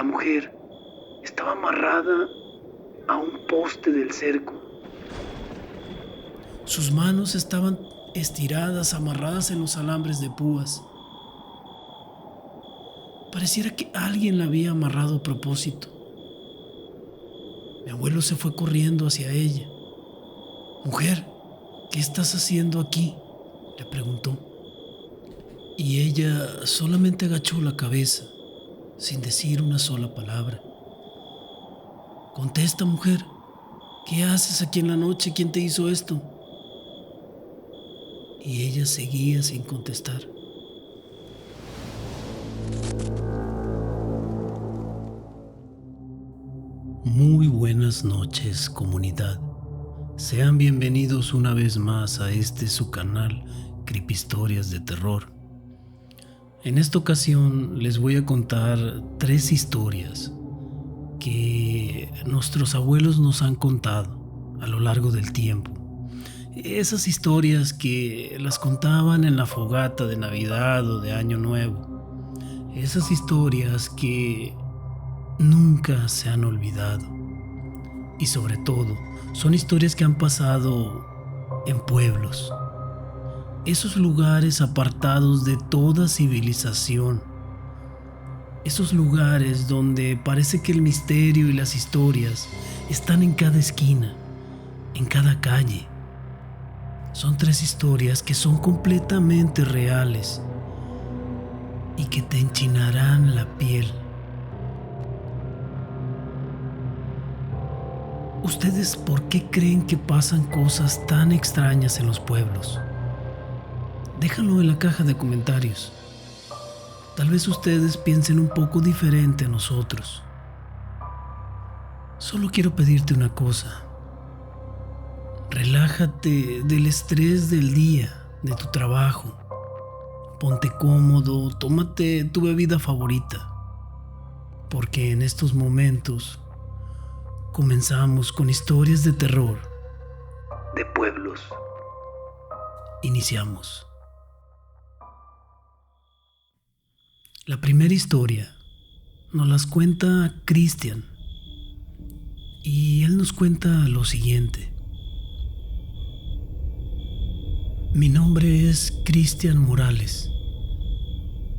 La mujer estaba amarrada a un poste del cerco. Sus manos estaban estiradas, amarradas en los alambres de púas. Pareciera que alguien la había amarrado a propósito. Mi abuelo se fue corriendo hacia ella. «Mujer, ¿qué estás haciendo aquí?», le preguntó. Y ella solamente agachó la cabeza, sin decir una sola palabra. «Contesta, mujer, ¿qué haces aquí en la noche? ¿Quién te hizo esto?». Y ella seguía sin contestar. Muy buenas noches, comunidad. Sean bienvenidos una vez más a su canal Creepyhistorias de Terror. En esta ocasión les voy a contar 3 historias que nuestros abuelos nos han contado a lo largo del tiempo. Esas historias que las contaban en la fogata de Navidad o de Año Nuevo. Esas historias que nunca se han olvidado. Y sobre todo, son historias que han pasado en pueblos. Esos lugares apartados de toda civilización. Esos lugares donde parece que el misterio y las historias están en cada esquina, en cada calle. Son 3 historias que son completamente reales y que te enchinarán la piel. ¿Ustedes por qué creen que pasan cosas tan extrañas en los pueblos? Déjalo en la caja de comentarios. Tal vez ustedes piensen un poco diferente a nosotros. Solo quiero pedirte una cosa. Relájate del estrés del día, de tu trabajo. Ponte cómodo, tómate tu bebida favorita. Porque en estos momentos comenzamos con historias de terror. De pueblos. Iniciamos. La primera historia nos las cuenta Cristian. Y él nos cuenta lo siguiente. Mi nombre es Cristian Morales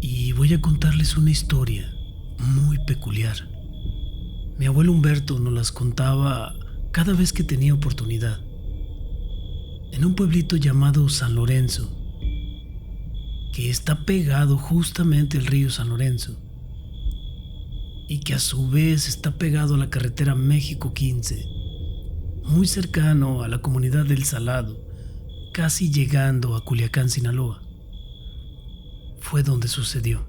y voy a contarles una historia muy peculiar. Mi abuelo Humberto nos las contaba cada vez que tenía oportunidad. En un pueblito llamado San Lorenzo, que está pegado justamente al río San Lorenzo y que a su vez está pegado a la carretera México 15, muy cercano a la comunidad del Salado, casi llegando a Culiacán, Sinaloa. Fue donde sucedió.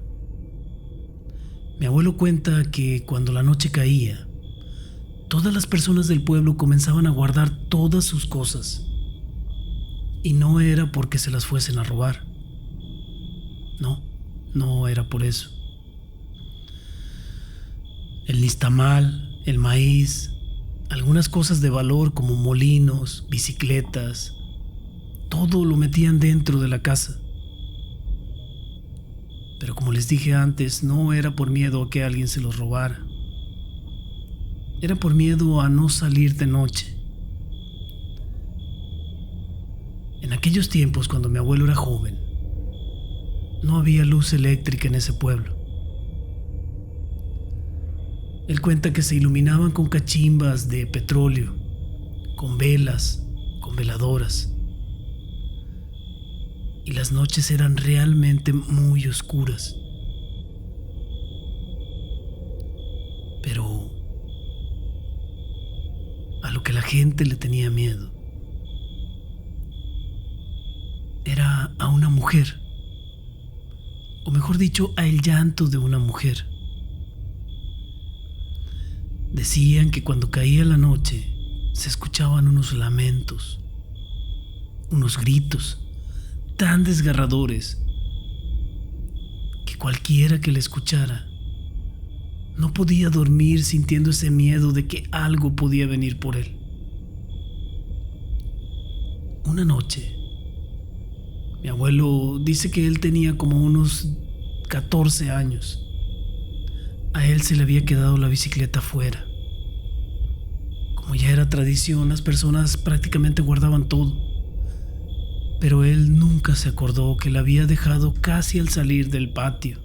Mi abuelo cuenta que cuando la noche caía, todas las personas del pueblo comenzaban a guardar todas sus cosas. Y no era porque se las fuesen a robar. No era por eso. El nixtamal, el maíz, algunas cosas de valor como molinos, bicicletas, todo lo metían dentro de la casa. Pero como les dije antes, no era por miedo a que alguien se los robara. Era por miedo a no salir de noche. En aquellos tiempos, cuando mi abuelo era joven, no había luz eléctrica en ese pueblo. Él cuenta que se iluminaban con cachimbas de petróleo, con velas, con veladoras. Y las noches eran realmente muy oscuras. Pero a lo que la gente le tenía miedo era a una mujer, o mejor dicho, a el llanto de una mujer. Decían que cuando caía la noche se escuchaban unos lamentos, unos gritos tan desgarradores que cualquiera que la escuchara no podía dormir sintiendo ese miedo de que algo podía venir por él. Una noche, mi abuelo dice que él tenía como unos 14 años. A él se le había quedado la bicicleta fuera. Como ya era tradición, las personas prácticamente guardaban todo, pero él nunca se acordó que la había dejado casi al salir del patio.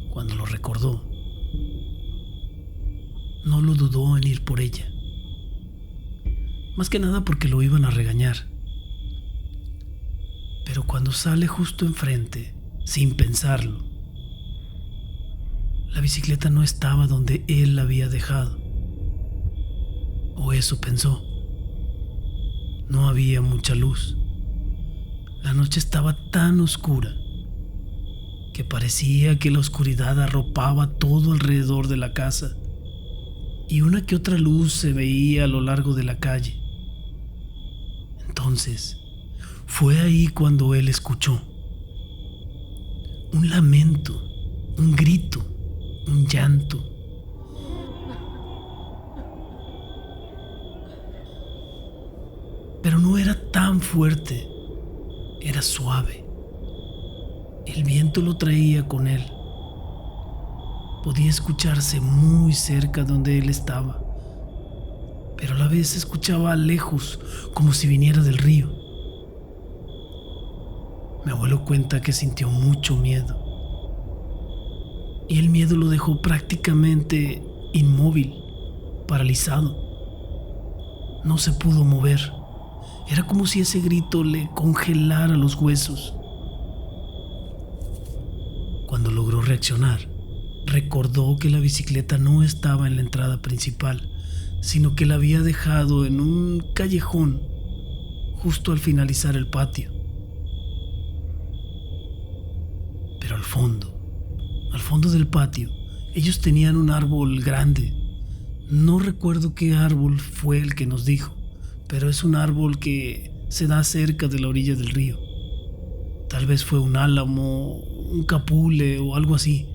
Cuando lo recordó, no lo dudó en ir por ella, más que nada porque lo iban a regañar. Pero cuando sale justo enfrente, sin pensarlo, la bicicleta no estaba donde él la había dejado. O eso pensó. No había mucha luz. La noche estaba tan oscura que parecía que la oscuridad arropaba todo alrededor de la casa, y una que otra luz se veía a lo largo de la calle. Entonces, fue ahí cuando él escuchó un lamento, un grito, un llanto. Pero no era tan fuerte, era suave. El viento lo traía con él. Podía escucharse muy cerca donde él estaba, pero a la vez se escuchaba lejos, como si viniera del río. Mi abuelo cuenta que sintió mucho miedo, y el miedo lo dejó prácticamente inmóvil, paralizado. No se pudo mover. Era como si ese grito le congelara los huesos. Cuando logró reaccionar, recordó que la bicicleta no estaba en la entrada principal, sino que la había dejado en un callejón justo al finalizar el patio. Pero al fondo del patio, ellos tenían un árbol grande. No recuerdo qué árbol fue el que nos dijo, pero es un árbol que se da cerca de la orilla del río. Tal vez fue un álamo, un capule o algo así.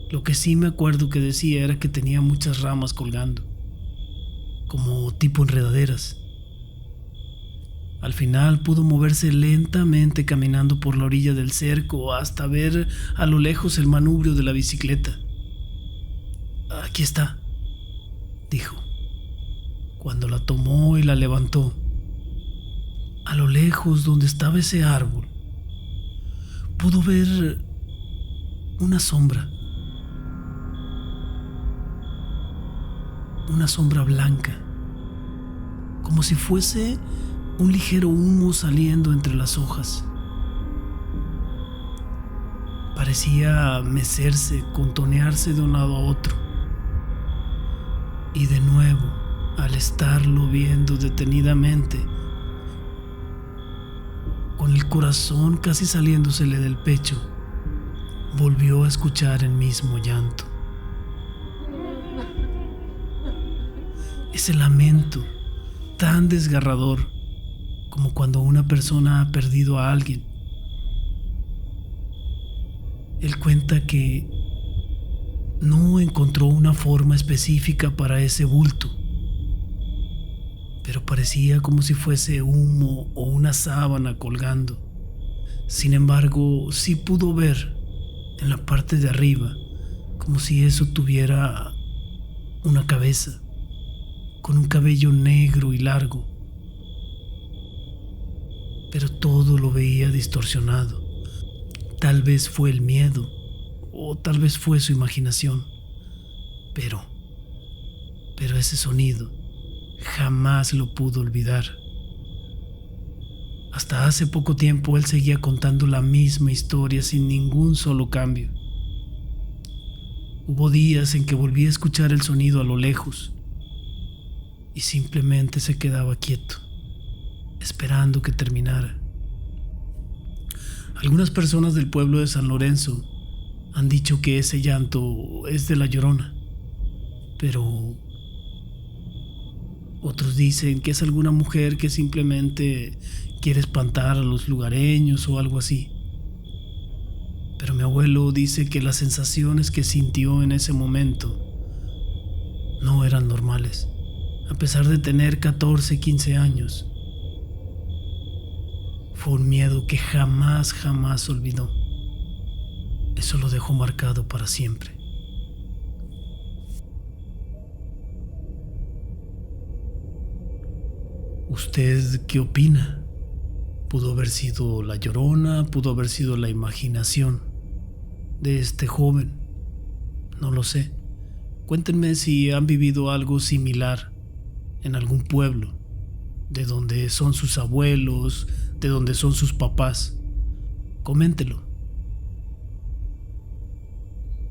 Lo que sí me acuerdo que decía era que tenía muchas ramas colgando, como tipo enredaderas. Al final pudo moverse lentamente caminando por la orilla del cerco hasta ver a lo lejos el manubrio de la bicicleta. «Aquí está», dijo. Cuando la tomó y la levantó, a lo lejos donde estaba ese árbol, pudo ver una sombra blanca, como si fuese un ligero humo saliendo entre las hojas. Parecía mecerse, contonearse de un lado a otro. Y de nuevo, al estarlo viendo detenidamente, con el corazón casi saliéndosele del pecho, volvió a escuchar el mismo llanto. Ese lamento tan desgarrador como cuando una persona ha perdido a alguien. Él cuenta que no encontró una forma específica para ese bulto, pero parecía como si fuese humo o una sábana colgando. Sin embargo, sí pudo ver en la parte de arriba como si eso tuviera una cabeza, con un cabello negro y largo. Pero todo lo veía distorsionado. Tal vez fue el miedo, o tal vez fue su imaginación. Pero ese sonido jamás lo pudo olvidar. Hasta hace poco tiempo él seguía contando la misma historia sin ningún solo cambio. Hubo días en que volví a escuchar el sonido a lo lejos y simplemente se quedaba quieto, esperando que terminara. Algunas personas del pueblo de San Lorenzo han dicho que ese llanto es de la Llorona, pero otros dicen que es alguna mujer que simplemente quiere espantar a los lugareños o algo así. Pero mi abuelo dice que las sensaciones que sintió en ese momento no eran normales, a pesar de tener 14, 15 años. Fue un miedo que jamás olvidó. eso lo dejó marcado para siempre. ¿Usted qué opina? ¿Pudo haber sido la Llorona? ¿Pudo haber sido la imaginación de este joven? No lo sé. Cuéntenme si han vivido algo similar en algún pueblo, de donde son sus abuelos, de donde son sus papás. Coméntelo.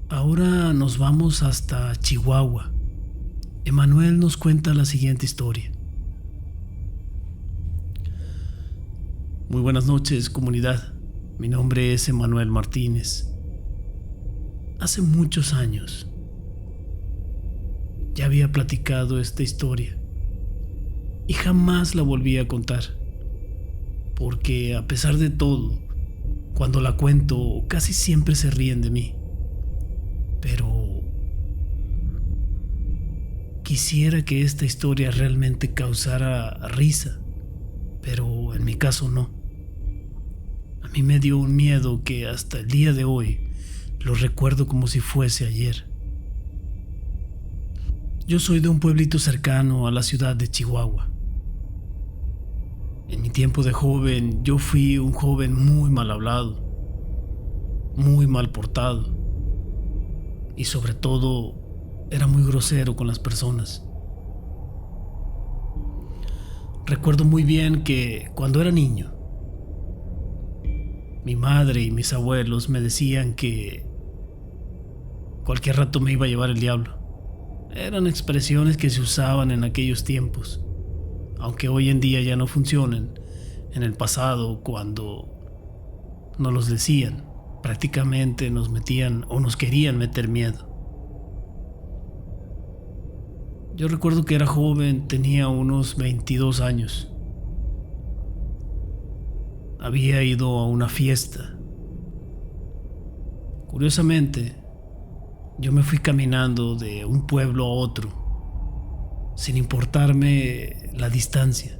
Ahora nos vamos hasta Chihuahua. Emanuel nos cuenta la siguiente historia. Muy buenas noches, comunidad. Mi nombre es Emanuel Martínez. Hace muchos años ya había platicado esta historia y jamás la volví a contar, porque a pesar de todo, cuando la cuento casi siempre se ríen de mí. Pero quisiera que esta historia realmente causara risa, pero en mi caso no. A mí me dio un miedo que hasta el día de hoy lo recuerdo como si fuese ayer. Yo soy de un pueblito cercano a la ciudad de Chihuahua. En mi tiempo de joven, yo fui un joven muy mal hablado, muy mal portado y sobre todo era muy grosero con las personas. Recuerdo muy bien que cuando era niño, mi madre y mis abuelos me decían que cualquier rato me iba a llevar el diablo. Eran expresiones que se usaban en aquellos tiempos, aunque hoy en día ya no funcionan. En el pasado, cuando nos los decían, prácticamente nos metían o nos querían meter miedo. Yo recuerdo que era joven, tenía unos 22 años. Había ido a una fiesta. Curiosamente, yo me fui caminando de un pueblo a otro, sin importarme la distancia,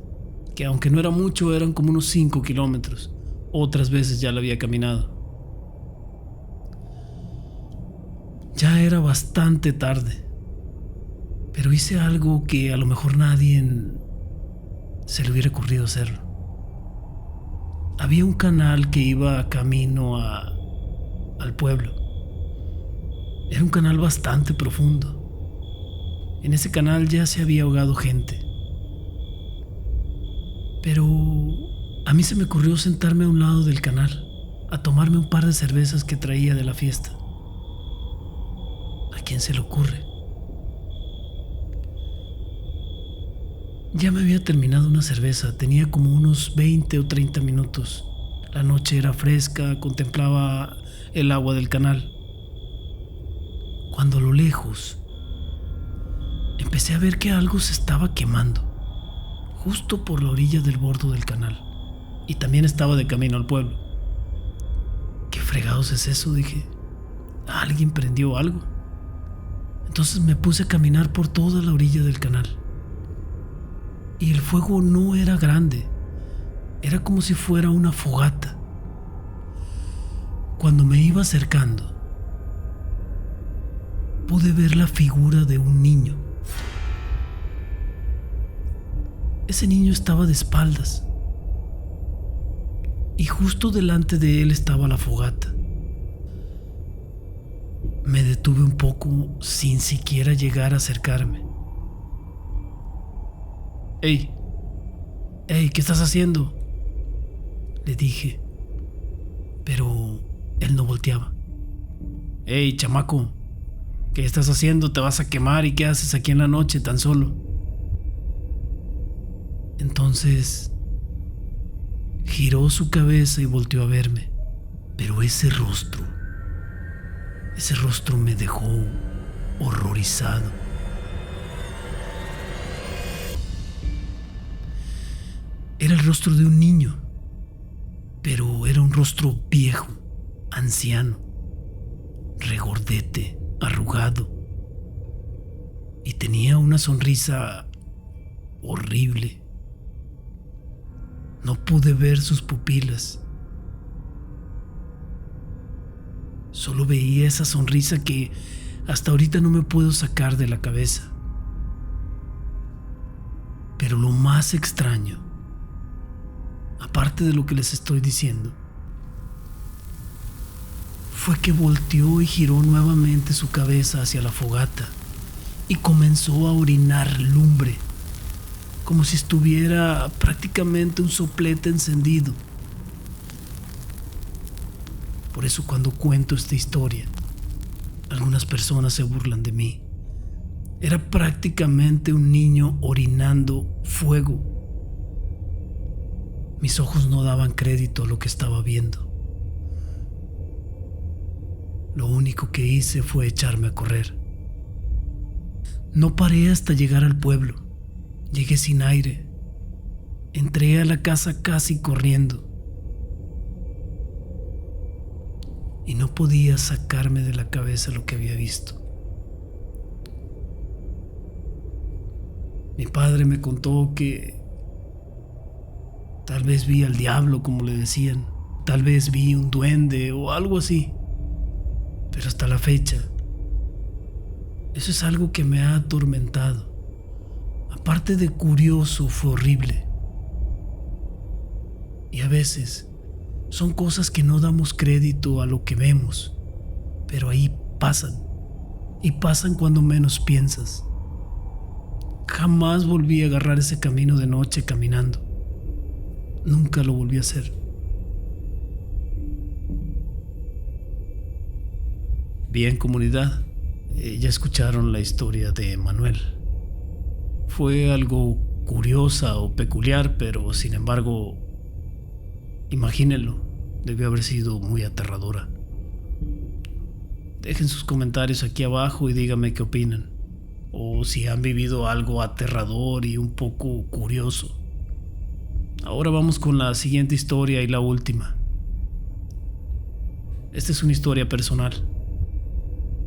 que aunque no era mucho, eran como unos 5 kilómetros. Otras veces ya la había caminado. Ya era bastante tarde, pero hice algo que a lo mejor nadie se le hubiera ocurrido hacerlo. Había un canal que iba camino al pueblo. Era un canal bastante profundo. En ese canal ya se había ahogado gente. Pero a mí se me ocurrió sentarme a un lado del canal, a tomarme un par de cervezas que traía de la fiesta. ¿A quién se le ocurre? Ya me había terminado una cerveza, tenía como unos 20 o 30 minutos. La noche era fresca, contemplaba el agua del canal. Cuando a lo lejos empecé a ver que algo se estaba quemando, justo por la orilla del borde del canal. Y también estaba de camino al pueblo. ¿Qué fregados es eso?, dije. ¿Alguien prendió algo? Entonces me puse a caminar por toda la orilla del canal. Y el fuego no era grande, era como si fuera una fogata. Cuando me iba acercando, pude ver la figura de un niño. Ese niño estaba de espaldas y justo delante de él estaba la fogata. Me detuve un poco sin siquiera llegar a acercarme. ¡Ey! ¡Ey! ¿Qué estás haciendo?, le dije, pero él no volteaba. ¡Ey, chamaco! ¿Qué estás haciendo? Te vas a quemar, ¿y qué haces aquí en la noche tan solo? Entonces giró su cabeza y volteó a verme, pero ese rostro me dejó horrorizado. Era el rostro de un niño, pero era un rostro viejo, anciano, regordete, arrugado, y tenía una sonrisa horrible. No pude ver sus pupilas. Solo veía esa sonrisa que hasta ahorita no me puedo sacar de la cabeza. Pero lo más extraño, aparte de lo que les estoy diciendo, fue que volteó y giró nuevamente su cabeza hacia la fogata y comenzó a orinar lumbre, como si estuviera prácticamente un soplete encendido. Por eso cuando cuento esta historia, algunas personas se burlan de mí. Era prácticamente un niño orinando fuego. Mis ojos no daban crédito a lo que estaba viendo. Lo único que hice fue echarme a correr. No paré hasta llegar al pueblo. Llegué sin aire. Entré a la casa casi corriendo. Y no podía sacarme de la cabeza lo que había visto. Mi padre me contó que tal vez vi al diablo, como le decían. Tal vez vi un duende o algo así. Pero hasta la fecha, eso es algo que me ha atormentado. Aparte de curioso, fue horrible. Y a veces son cosas que no damos crédito a lo que vemos, pero ahí pasan. Y pasan cuando menos piensas. Jamás volví a agarrar ese camino de noche caminando. Nunca lo volví a hacer. Bien, comunidad, ya escucharon la historia de Manuel. Fue algo curiosa o peculiar, pero sin embargo, imagínenlo, debió haber sido muy aterradora. Dejen sus comentarios aquí abajo y díganme qué opinan, o si han vivido algo aterrador y un poco curioso. Ahora vamos con la siguiente historia y la última. Esta es una historia personal.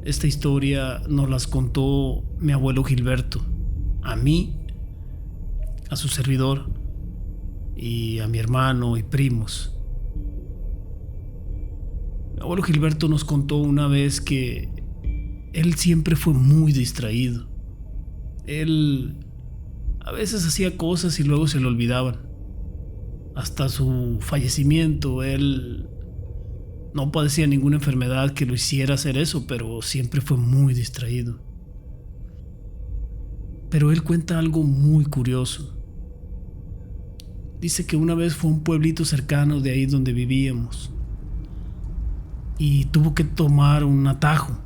Esta historia nos las contó mi abuelo Gilberto, a mí, a su servidor y a mi hermano y primos. Mi abuelo Gilberto nos contó una vez que él siempre fue muy distraído. Él a veces hacía cosas y luego se le olvidaban. Hasta su fallecimiento, él no padecía ninguna enfermedad que lo hiciera hacer eso, pero siempre fue muy distraído. Pero él cuenta algo muy curioso. Dice que una vez fue a un pueblito cercano de ahí donde vivíamos y tuvo que tomar un atajo.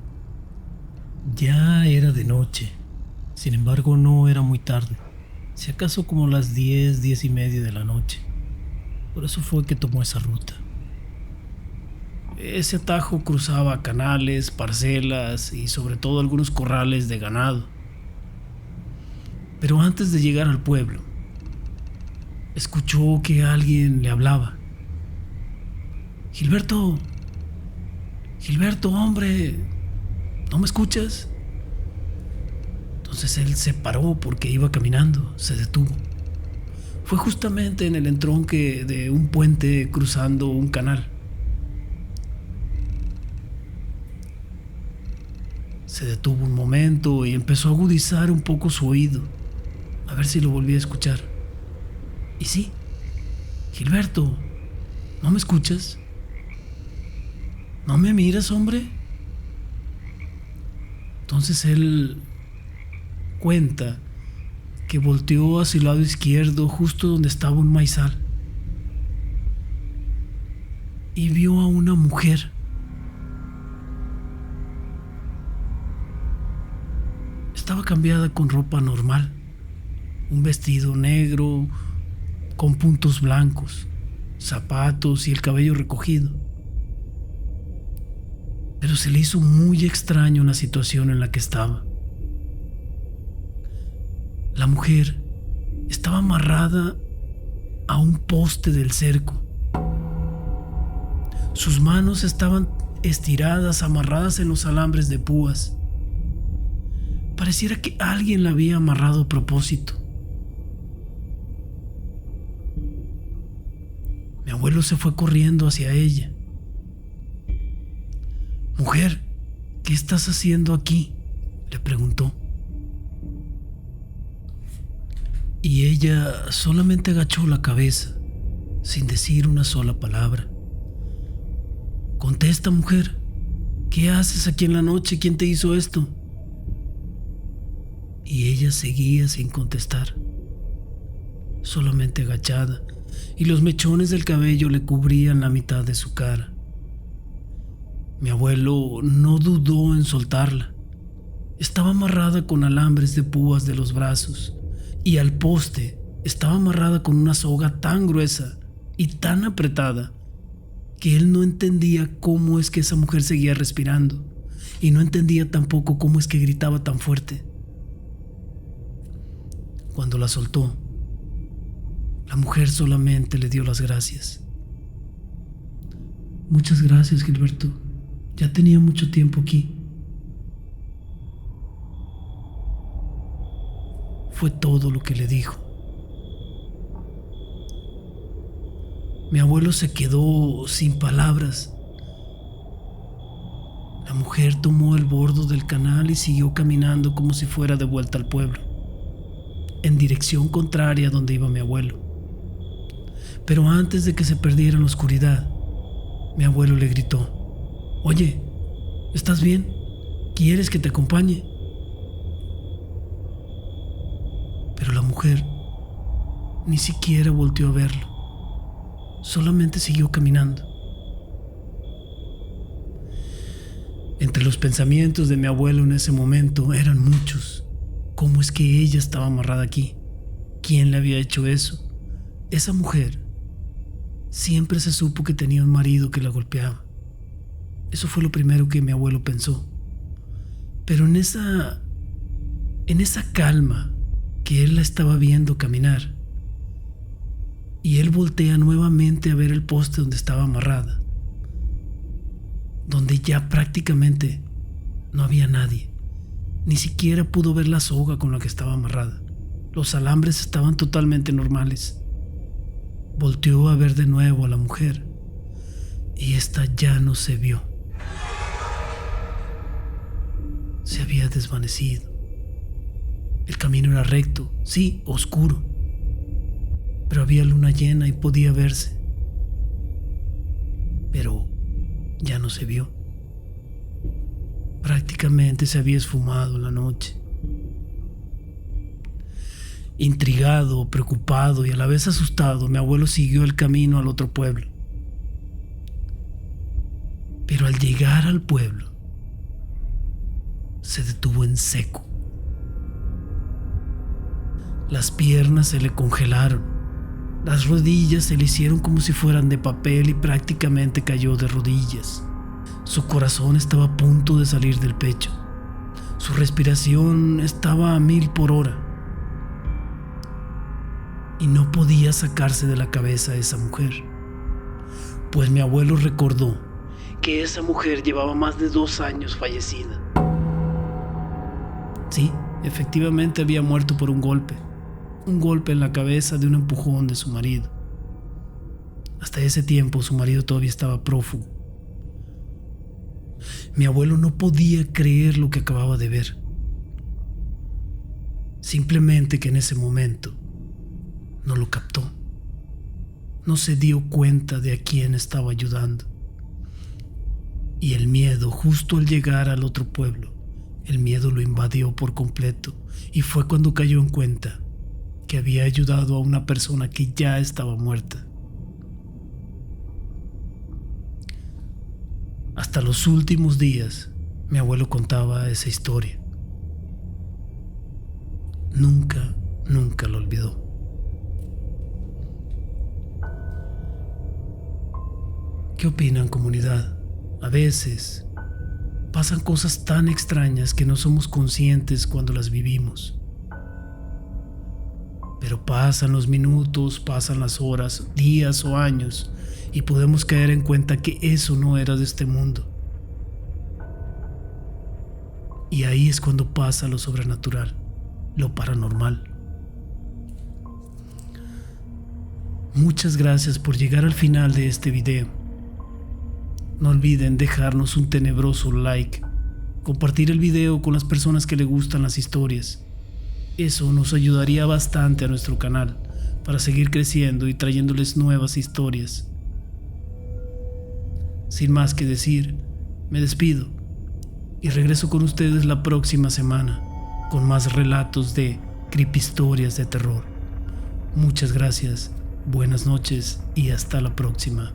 Ya era de noche, sin embargo no era muy tarde, si acaso como las 10, 10 y media de la noche. Por eso fue que tomó esa ruta. Ese atajo cruzaba canales, parcelas y sobre todo algunos corrales de ganado. Pero antes de llegar al pueblo, escuchó que alguien le hablaba. Gilberto, Gilberto, hombre, ¿no me escuchas? Entonces él se paró porque iba caminando, se detuvo. Fue justamente en el entronque de un puente cruzando un canal. Se detuvo un momento y empezó a agudizar un poco su oído, a ver si lo volvía a escuchar. Y sí, Gilberto, ¿no me escuchas? ¿No me miras, hombre? Entonces él cuenta que volteó hacia el lado izquierdo, justo donde estaba un maizal, y vio a una mujer. Estaba cambiada con ropa normal, un vestido negro con puntos blancos, zapatos y el cabello recogido. Pero se le hizo muy extraño la situación en la que estaba. La mujer estaba amarrada a un poste del cerco. Sus manos estaban estiradas, amarradas en los alambres de púas. Pareciera que alguien la había amarrado a propósito. Mi abuelo se fue corriendo hacia ella. «Mujer, ¿qué estás haciendo aquí?», le preguntó. Y ella solamente agachó la cabeza, sin decir una sola palabra. «Contesta, mujer, ¿qué haces aquí en la noche? ¿Quién te hizo esto?». Y ella seguía sin contestar, solamente agachada, y los mechones del cabello le cubrían la mitad de su cara. Mi abuelo no dudó en soltarla. Estaba amarrada con alambres de púas de los brazos, y al poste estaba amarrada con una soga tan gruesa y tan apretada que él no entendía cómo es que esa mujer seguía respirando, y no entendía tampoco cómo es que gritaba tan fuerte. Cuando la soltó, la mujer solamente le dio las gracias. «Muchas gracias, Gilberto. Ya tenía mucho tiempo aquí». Fue todo lo que le dijo. Mi abuelo se quedó sin palabras. La mujer tomó el bordo del canal y siguió caminando como si fuera de vuelta al pueblo, en dirección contraria a donde iba mi abuelo. Pero antes de que se perdiera en la oscuridad, mi abuelo le gritó: «Oye, ¿estás bien? ¿Quieres que te acompañe?». Pero la mujer ni siquiera volteó a verlo, solamente siguió caminando. Entre los pensamientos de mi abuelo en ese momento eran muchos. ¿Cómo es que ella estaba amarrada aquí? ¿Quién le había hecho eso? Esa mujer siempre se supo que tenía un marido que la golpeaba. Eso fue lo primero que mi abuelo pensó. Pero en esa calma que él la estaba viendo caminar, y él voltea nuevamente a ver el poste donde estaba amarrada, donde ya prácticamente no había nadie. Ni siquiera pudo ver la soga con la que estaba amarrada. Los alambres estaban totalmente normales. Volteó a ver de nuevo a la mujer, y esta ya no se vio. Se había desvanecido. El camino era recto, sí, oscuro, pero había luna llena y podía verse. Pero ya no se vio. Prácticamente se había esfumado la noche. Intrigado, preocupado y a la vez asustado, mi abuelo siguió el camino al otro pueblo. Pero al llegar al pueblo, se detuvo en seco. Las piernas se le congelaron, las rodillas se le hicieron como si fueran de papel y prácticamente cayó de rodillas. Su corazón estaba a punto de salir del pecho. Su respiración estaba a 1000 por hora. Y no podía sacarse de la cabeza a esa mujer, pues mi abuelo recordó que esa mujer llevaba más de 2 años fallecida. Sí, efectivamente había muerto por un golpe en la cabeza de un empujón de su marido. Hasta ese tiempo su marido todavía estaba prófugo. Mi abuelo no podía creer lo que acababa de ver. Simplemente que en ese momento no lo captó. No se dio cuenta de a quién estaba ayudando. Y el miedo, justo al llegar al otro pueblo, el miedo lo invadió por completo, y fue cuando cayó en cuenta que había ayudado a una persona que ya estaba muerta. Hasta los últimos días, mi abuelo contaba esa historia. Nunca lo olvidó. ¿Qué opinan, comunidad? A veces pasan cosas tan extrañas que no somos conscientes cuando las vivimos. Pero pasan los minutos, pasan las horas, días o años, y podemos caer en cuenta que eso no era de este mundo. Y ahí es cuando pasa lo sobrenatural, lo paranormal. Muchas gracias por llegar al final de este video. No olviden dejarnos un tenebroso like, compartir el video con las personas que le gustan las historias. Eso nos ayudaría bastante a nuestro canal para seguir creciendo y trayéndoles nuevas historias. Sin más que decir, me despido y regreso con ustedes la próxima semana con más relatos de creepyhistorias de terror. Muchas gracias, buenas noches y hasta la próxima.